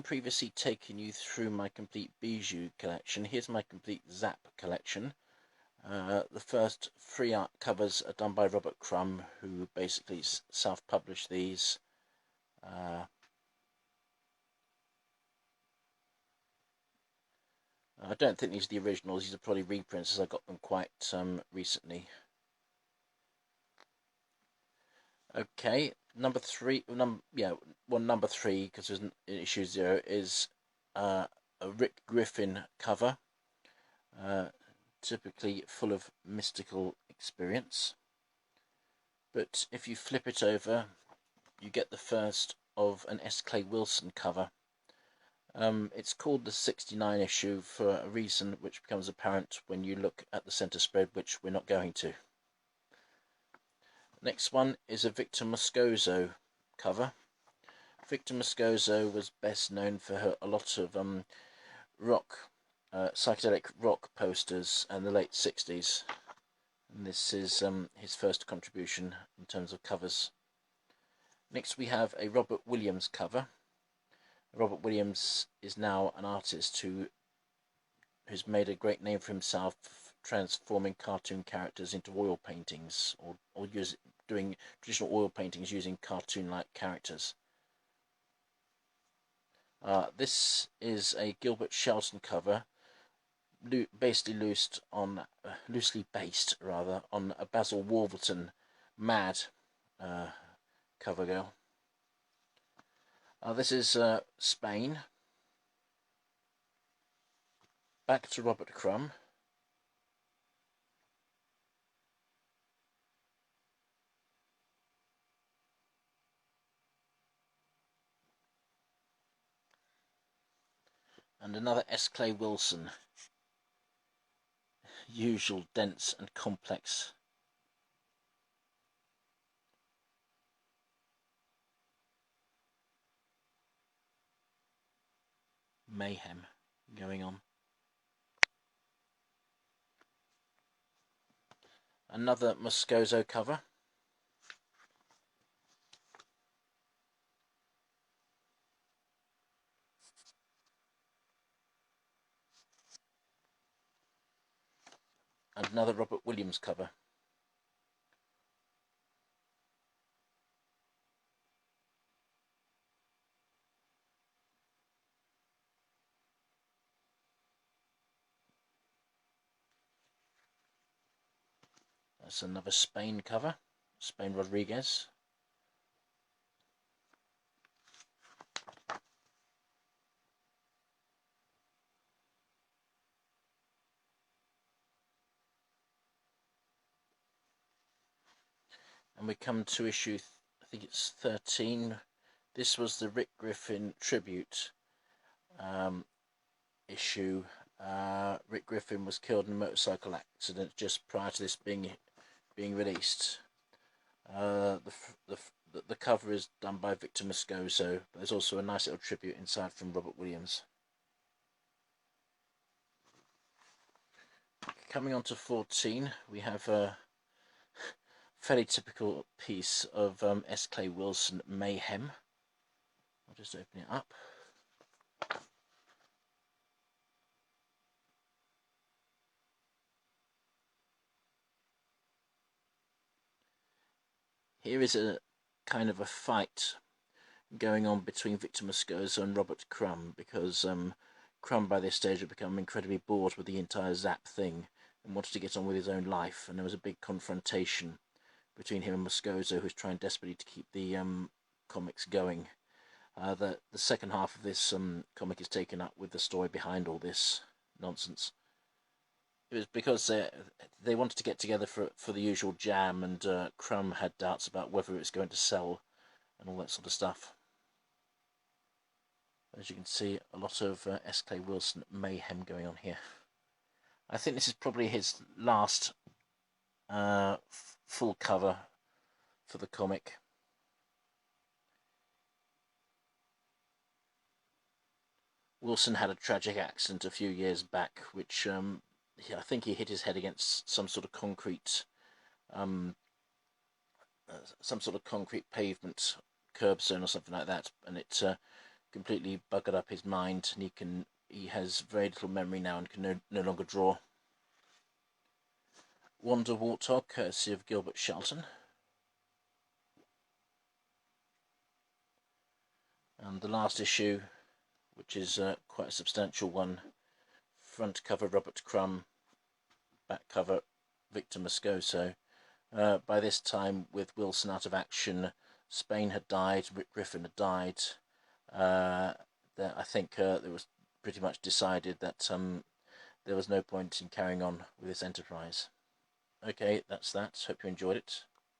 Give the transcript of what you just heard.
Previously taken you through my complete bijou collection. Here's my complete Zap collection. The first three art covers are done by Robert Crumb, who basically self-published these. I don't think these are the originals. These are probably reprints, as I got them quite recently. Okay, number three, number three, because there's an issue 0, is a Rick Griffin cover, typically full of mystical experience. But if you flip it over, you get the first of an S. Clay Wilson cover. It's called the 69 issue for a reason which becomes apparent when you look at the centre spread, which we're not going to. Next one is a Victor Moscoso cover. Victor Moscoso was best known for a lot of psychedelic rock posters in the late 60s. And this is his first contribution in terms of covers. Next we have a Robert Williams cover. Robert Williams is now an artist who's made a great name for himself, transforming cartoon characters into oil paintings, or doing traditional oil paintings using cartoon-like characters. This is a Gilbert Shelton cover, loosely based on a Basil Wolverton Mad cover girl. This is Spain. Back to Robert Crumb. And another S. Clay Wilson. Usual dense and complex. Mayhem going on. Another Moscoso cover. And another Robert Williams cover. That's another Spain cover, Spain Rodriguez. And we come to issue, I think it's 13. This was the Rick Griffin tribute issue. Rick Griffin was killed in a motorcycle accident just prior to this being released. The cover is done by Victor Moscoso, but there's also a nice little tribute inside from Robert Williams. Coming on to 14, we have a fairly typical piece of S. Clay Wilson Mayhem. I'll just open it up. Here is a kind of a fight going on between Victor Moscoso and Robert Crumb, because Crumb by this stage had become incredibly bored with the entire Zap thing and wanted to get on with his own life, and there was a big confrontation between him and Moscoso, who's trying desperately to keep the comics going. The second half of this comic is taken up with the story behind all this nonsense. It was because they wanted to get together for the usual jam, and Crumb had doubts about whether it was going to sell and all that sort of stuff. As you can see, a lot of S. Clay Wilson mayhem going on here. I think this is probably his last full cover for the comic. Wilson had a tragic accident a few years back, which I think he hit his head against some sort of concrete pavement, curbstone or something like that, and it completely buggered up his mind, and he has very little memory now and can no longer draw. Wonder Warthog, courtesy of Gilbert Shelton. And the last issue, which is quite a substantial one, front cover Robert Crumb, back cover Victor Moscoso. By this time, with Wilson out of action, Spain had died, Rick Griffin had died. I think it was pretty much decided that there was no point in carrying on with this enterprise. Okay, that's that. Hope you enjoyed it.